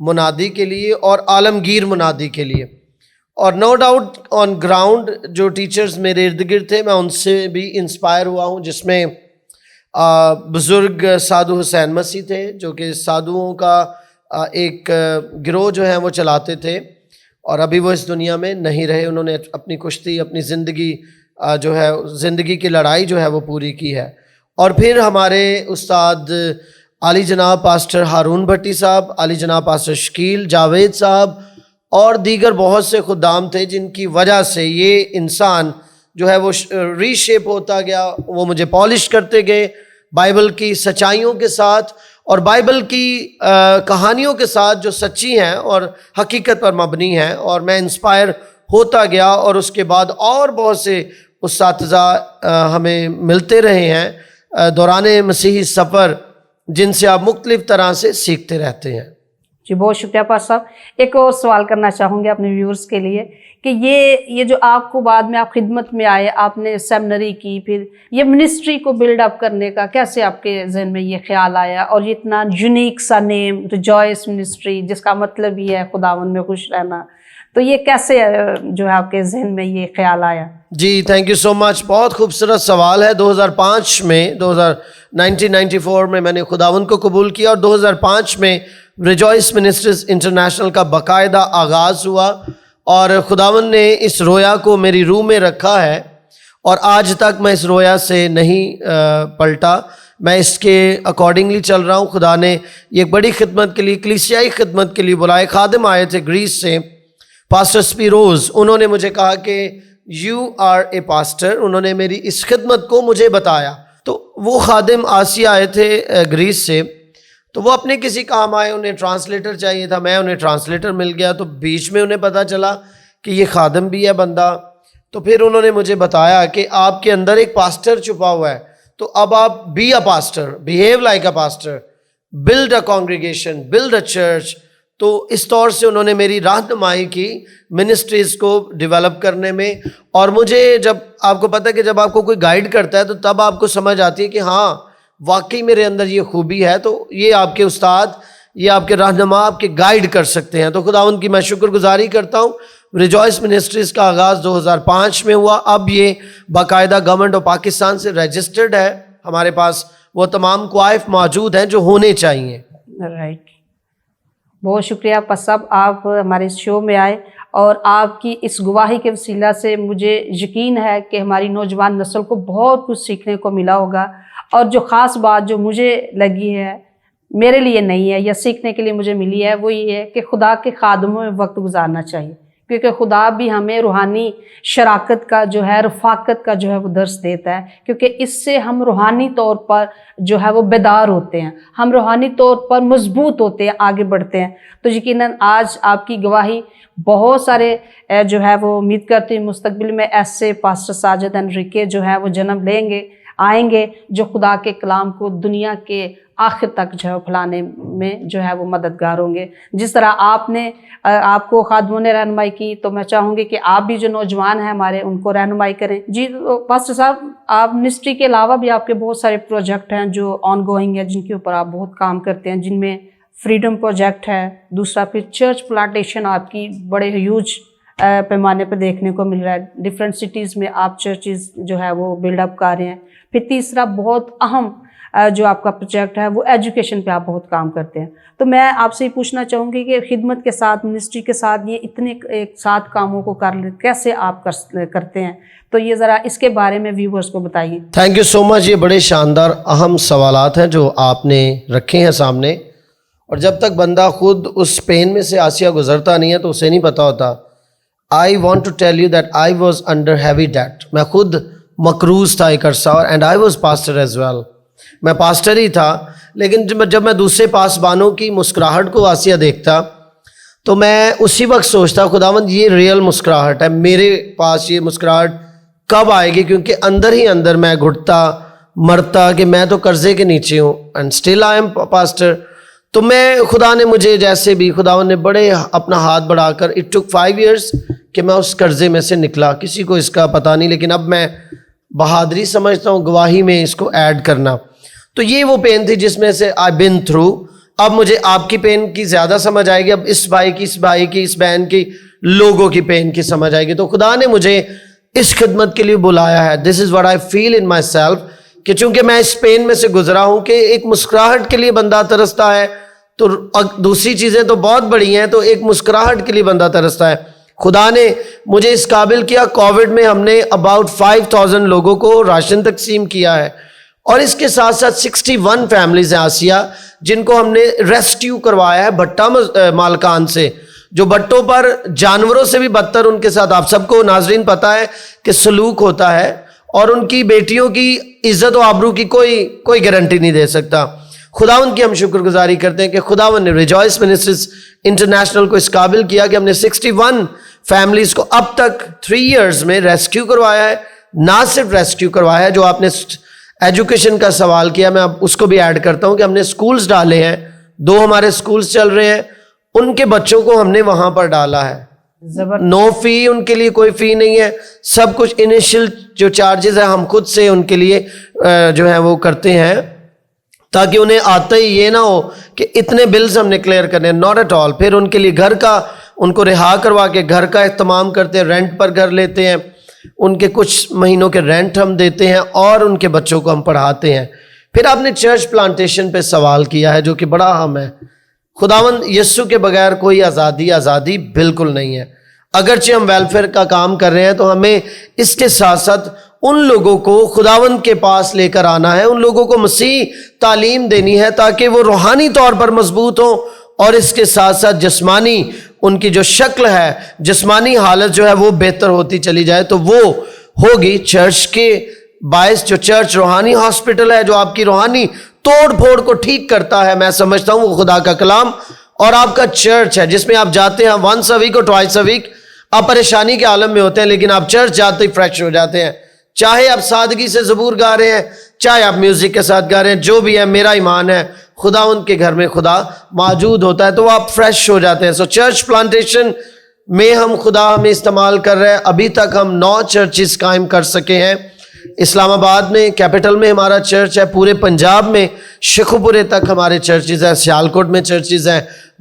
منادی کے لیے اور عالمگیر منادی کے لیے. اور نو ڈاؤٹ آن گراؤنڈ جو ٹیچرز میرے ارد گرد تھے میں ان سے بھی انسپائر ہوا ہوں، جس میں بزرگ سادھو حسین مسیح تھے جو کہ سادھوؤں کا ایک گروہ جو ہے وہ چلاتے تھے، اور ابھی وہ اس دنیا میں نہیں رہے. انہوں نے اپنی کشتی، اپنی زندگی جو ہے زندگی کی لڑائی جو ہے وہ پوری کی ہے. اور پھر ہمارے استاد عالی جناب پاسٹر ہارون بھٹی صاحب، عالی جناب پاسٹر شکیل جاوید صاحب اور دیگر بہت سے خدام تھے جن کی وجہ سے یہ انسان جو ہے وہ ری شیپ ہوتا گیا. وہ مجھے پالش کرتے گئے بائبل کی سچائیوں کے ساتھ اور بائبل کی کہانیوں کے ساتھ جو سچی ہیں اور حقیقت پر مبنی ہیں، اور میں انسپائر ہوتا گیا. اور اس کے بعد اور بہت سے اساتذہ ہمیں ملتے رہے ہیں دوران مسیحی سفر، جن سے آپ مختلف طرح سے سیکھتے رہتے ہیں. جی بہت شکریہ پاس صاحب. ایک اور سوال کرنا چاہوں گے اپنے ویورز کے لیے کہ یہ جو آپ کو بعد میں آپ خدمت میں آئے، آپ نے سیمنری کی، پھر یہ منسٹری کو بلڈ اپ کرنے کا کیسے آپ کے ذہن میں یہ خیال آیا، اور یہ اتنا یونیک سا نیم ریجوائس منسٹری جس کا مطلب یہ ہے خداوند میں خوش رہنا، تو یہ کیسے جو ہے آپ کے ذہن میں یہ خیال آیا؟ جی تھینک یو سو مچ. بہت خوبصورت سوال ہے. 2005 میں 1994 میں نے خداوند کو قبول کیا، اور 2005 میں ریجوائس منسٹریز انٹرنیشنل کا باقاعدہ آغاز ہوا، اور خداوند نے اس رویا کو میری روح میں رکھا ہے، اور آج تک میں اس رویا سے نہیں پلٹا. میں اس کے اکارڈنگلی چل رہا ہوں. خدا نے یہ ایک بڑی خدمت کے لیے، کلیسیائی خدمت کے لیے بلائے. خادم آئے تھے گریس سے، پاسٹر سپیروز، انہوں نے مجھے کہا کہ یو آر اے پاسٹر. انہوں نے میری اس خدمت کو مجھے بتایا. تو وہ خادم آسیہ آئے تھے گریس سے، تو وہ اپنے کسی کام آئے، انہیں ٹرانسلیٹر چاہیے تھا، میں انہیں ٹرانسلیٹر مل گیا. تو بیچ میں انہیں پتہ چلا کہ یہ خادم بھی ہے بندہ. تو پھر انہوں نے مجھے بتایا کہ آپ کے اندر ایک پاسٹر چھپا ہوا ہے، تو اب آپ be a pastor, behave like a pastor, build a congregation, build a church. تو اس طور سے انہوں نے میری رہنمائی کی منسٹریز کو ڈیولپ کرنے میں. اور مجھے جب آپ کو پتہ ہے کہ جب آپ کو کوئی گائیڈ کرتا ہے تو تب آپ کو سمجھ آتی ہے کہ ہاں واقعی میرے اندر یہ خوبی ہے. تو یہ آپ کے استاد، یہ آپ کے رہنما آپ کے گائیڈ کر سکتے ہیں. تو خداوند کی میں شکر گزاری کرتا ہوں. ریجوائس منسٹریز کا آغاز 2005 میں ہوا. اب یہ باقاعدہ گورنمنٹ آف پاکستان سے رجسٹرڈ ہے. ہمارے پاس وہ تمام کوائف موجود ہیں جو ہونے چاہیے. رائٹ. بہت شکریہ پاس صاحب، آپ ہمارے اس شو میں آئے، اور آپ کی اس گواہی کے وسیلہ سے مجھے یقین ہے کہ ہماری نوجوان نسل کو بہت کچھ سیکھنے کو ملا ہوگا. اور جو خاص بات جو مجھے لگی ہے، میرے لیے نہیں ہے یا سیکھنے کے لیے مجھے ملی ہے، وہ یہ ہے کہ خدا کے خادموں میں وقت گزارنا چاہیے، کیونکہ خدا بھی ہمیں روحانی شراکت کا جو ہے، رفاقت کا جو ہے وہ درس دیتا ہے، کیونکہ اس سے ہم روحانی طور پر جو ہے وہ بیدار ہوتے ہیں، ہم روحانی طور پر مضبوط ہوتے ہیں، آگے بڑھتے ہیں. تو یقیناً آج آپ کی گواہی بہت سارے جو ہے وہ امید کرتی ہوں مستقبل میں ایسے پاسٹر ساجد انریکے جو ہے وہ جنم لیں گے، آئیں گے، جو خدا کے کلام کو دنیا کے آخر تک جو ہے پھیلانے میں جو ہے وہ مددگار ہوں گے. جس طرح آپ کو خادموں نے رہنمائی کی، تو میں چاہوں گی کہ آپ بھی جو نوجوان ہیں ہمارے، ان کو رہنمائی کریں. جی پاسٹر صاحب، آپ منسٹری کے علاوہ بھی آپ کے بہت سارے پروجیکٹ ہیں جو آن گوئنگ ہیں، جن کے اوپر آپ بہت کام کرتے ہیں، جن میں فریڈم پروجیکٹ ہے، دوسرا پھر چرچ پلانٹیشن آپ کی بڑے ہیوج پیمانے پہ دیکھنے کو مل رہا ہے. ڈفرینٹ سٹیز میں آپ چرچز جو ہے وہ بلڈ اپ کر رہے ہیں. پھر تیسرا بہت اہم جو آپ کا پروجیکٹ ہے وہ ایجوکیشن پہ آپ بہت کام کرتے ہیں. تو میں آپ سے یہ پوچھنا چاہوں گی کہ خدمت کے ساتھ، منسٹری کے ساتھ، یہ اتنے ایک ساتھ کاموں کو کیسے آپ کرتے ہیں؟ تو یہ ذرا اس کے بارے میں ویورز کو بتائیے. تھینک یو سو مچ. یہ بڑے شاندار اہم سوالات ہیں جو آپ نے رکھے ہیں سامنے، اور جب تک بندہ خود اس پین میں سے آسیہ گزرتا نہیں ہے تو اسے نہیں پتہ ہوتا. I want to tell you that I was under heavy debt. میں خود مقروض تھا ایک عرصہ، and I was pastor as well. میں پاسٹر ہی تھا، لیکن جب میں دوسرے پاسبانوں کی مسکراہٹ کو آسیہ دیکھتا تو میں اسی وقت سوچتا خداوند یہ ریئل مسکراہٹ ہے، میرے پاس یہ مسکراہٹ کب آئے گی؟ کیونکہ اندر ہی اندر میں گھٹتا مرتا کہ میں تو قرضے کے نیچے ہوں، and still I am pastor. تو خدا نے مجھے جیسے بھی خداوند نے بڑے اپنا ہاتھ بڑھا کر اٹ ٹک 5 years کہ میں اس قرضے میں سے نکلا. کسی کو اس کا پتہ نہیں، لیکن اب میں بہادری سمجھتا ہوں گواہی میں اس کو ایڈ کرنا. تو یہ وہ پین تھی جس میں سے آئی بین تھرو. اب مجھے آپ کی پین کی زیادہ سمجھ آئے گی, اب اس بھائی کی, اس بہن کی, لوگوں کی پین کی سمجھ آئے گی. تو خدا نے مجھے اس خدمت کے لیے بلایا ہے. دس is what I feel in my self, کہ چونکہ میں اس پین میں سے گزرا ہوں کہ ایک مسکراہٹ کے لیے بندہ ترستا ہے, تو دوسری چیزیں تو بہت بڑی ہیں, تو ایک مسکراہٹ کے لیے بندہ ترستا ہے. خدا نے مجھے اس قابل کیا. کووڈ میں ہم نے اباؤٹ 5000 لوگوں کو راشن تقسیم کیا ہے, اور اس کے ساتھ ساتھ 61 فیملیز ہیں آسیہ جن کو ہم نے ریسکیو کروایا ہے بھٹا مالکان سے, جو بٹوں پر جانوروں سے بھی بدتر ان کے ساتھ, آپ سب کو ناظرین پتہ ہے کہ سلوک ہوتا ہے, اور ان کی بیٹیوں کی عزت و آبرو کی کوئی گارنٹی نہیں دے سکتا. خداوند کی ہم شکر گزاری کرتے ہیں کہ خداوند نے ریجوائس منسٹریز انٹرنیشنل کو اس قابل کیا کہ ہم نے 61 فیملیز کو اب تک 3 ایئرز میں ریسکیو کروایا ہے. نہ صرف ریسکیو کروایا ہے, جو آپ نے ایجوکیشن کا سوال کیا, میں اب اس کو بھی ایڈ کرتا ہوں کہ ہم نے سکولز ڈالے ہیں, 2 ہمارے سکولز چل رہے ہیں, ان کے بچوں کو ہم نے وہاں پر ڈالا ہے. نو فی, ان کے لیے کوئی فی نہیں ہے, سب کچھ انیشل جو چارجز ہیں ہم خود سے ان کے لیے جو ہے وہ کرتے ہیں, تاکہ انہیں آتا ہی یہ نہ ہو کہ اتنے بلز ہم نے کلیئر کرنے ہیں. Not at all. پھر ان کے لیے گھر کا, ان کو رہا کروا کے گھر کا اہتمام کرتے ہیں, رینٹ پر گھر لیتے ہیں, ان کے کچھ مہینوں کے رینٹ ہم دیتے ہیں, اور ان کے بچوں کو ہم پڑھاتے ہیں. پھر آپ نے چرچ پلانٹیشن پہ سوال کیا ہے, جو کہ بڑا اہم ہے. خداوند یسوع کے بغیر کوئی آزادی بالکل نہیں ہے. اگرچہ ہم ویلفیئر کا کام کر رہے ہیں, تو ہمیں اس کے ساتھ ساتھ ان لوگوں کو خداوند کے پاس لے کر آنا ہے, ان لوگوں کو مسیح تعلیم دینی ہے تاکہ وہ روحانی طور پر مضبوط ہوں, اور اس کے ساتھ ساتھ جسمانی ان کی جو شکل ہے, جسمانی حالت جو ہے وہ بہتر ہوتی چلی جائے. تو وہ ہوگی چرچ کے باعث. جو چرچ روحانی ہاسپٹل ہے, جو آپ کی روحانی توڑ پھوڑ کو ٹھیک کرتا ہے, میں سمجھتا ہوں وہ خدا کا کلام اور آپ کا چرچ ہے, جس میں آپ جاتے ہیں ونس اے ویک اور ٹوائس اے ویک. آپ پریشانی کے عالم میں ہوتے ہیں, لیکن آپ چرچ جاتے ہی فریش ہو جاتے ہیں. چاہے آپ سادگی سے زبور گا رہے ہیں, چاہے آپ میوزک کے ساتھ گا رہے ہیں, جو بھی ہے, میرا ایمان ہے خدا ان کے گھر میں خدا موجود ہوتا ہے, تو وہ آپ فریش ہو جاتے ہیں. سو چرچ پلانٹیشن میں خدا ہمیں استعمال کر رہے ہیں. ابھی تک ہم 9 چرچز قائم کر سکے ہیں. اسلام آباد میں کیپٹل میں ہمارا چرچ ہے, پورے پنجاب میں شیخوپورے تک ہمارے چرچز ہیں, سیالکوٹ میں چرچز ہیں,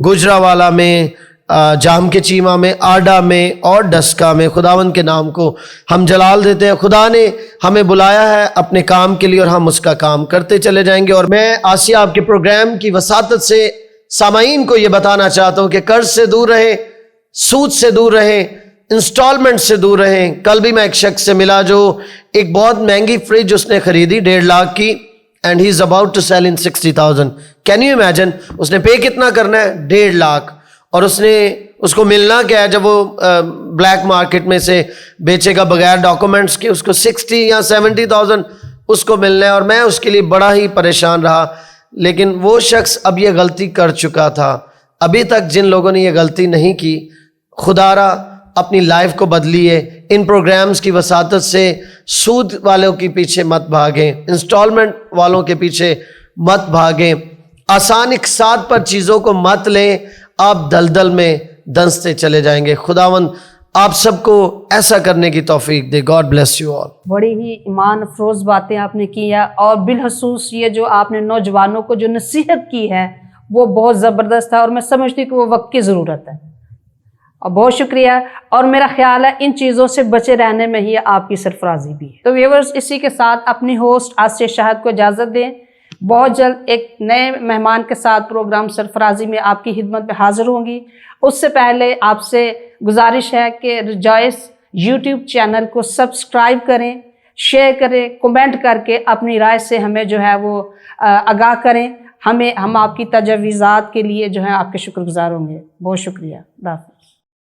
گجراوالا میں, جام کے چیمہ میں, آڈا میں اور ڈسکا میں. خداوند کے نام کو ہم جلال دیتے ہیں. خدا نے ہمیں بلایا ہے اپنے کام کے لیے, اور ہم اس کا کام کرتے چلے جائیں گے. اور میں آسیہ آپ کے پروگرام کی وساطت سے سامعین کو یہ بتانا چاہتا ہوں کہ قرض سے دور رہیں, سود سے دور رہیں, انسٹالمنٹ سے دور رہیں. کل بھی میں ایک شخص سے ملا جو ایک بہت مہنگی فریج اس نے خریدی 1.5 لاکھ کی, and he is about to sell in 60,000. Can you imagine, اس نے پے کتنا کرنا ہے؟ 1.5 لاکھ. اور اس کو ملنا کیا ہے جب وہ بلیک مارکیٹ میں سے بیچے گا بغیر ڈاکومنٹس کے, اس کو 60 یا 70,000 اس کو ملنا ہے. اور میں اس کے لیے بڑا ہی پریشان رہا, لیکن وہ شخص اب یہ غلطی کر چکا تھا. ابھی تک جن لوگوں نے یہ غلطی نہیں کی, خدا را اپنی لائف کو بدلیے. ان پروگرامز کی وساطت سے سود والوں کے پیچھے مت بھاگیں, انسٹالمنٹ والوں کے پیچھے مت بھاگیں, آسان اقساط پر چیزوں کو مت لیں, آپ دلدل میں دنستے چلے جائیں گے. خداوند آپ سب کو ایسا کرنے کی توفیق دے. God bless you all. بڑی ہی ایمان افروز باتیں آپ نے کی ہیں, اور بالخصوص یہ جو آپ نے نوجوانوں کو جو نصیحت کی ہے وہ بہت زبردست ہے, اور میں سمجھتی ہوں کہ وہ وقت کی ضرورت ہے. اور بہت شکریہ, اور میرا خیال ہے ان چیزوں سے بچے رہنے میں ہی آپ کی سرفرازی بھی ہے. تو ویورز, اسی کے ساتھ اپنی ہوسٹ آسیہ شاہد کو اجازت دیں. بہت جلد ایک نئے مہمان کے ساتھ پروگرام سرفرازی میں آپ کی خدمت میں حاضر ہوں گی. اس سے پہلے آپ سے گزارش ہے کہ ریجوائس یوٹیوب چینل کو سبسکرائب کریں, شیئر کریں, کمنٹ کر کے اپنی رائے سے ہمیں جو ہے وہ آگاہ کریں. ہم آپ کی تجاویزات کے لیے جو ہے آپ کے شکر گزار ہوں گے. بہت شکریہ. اللہ حافظ.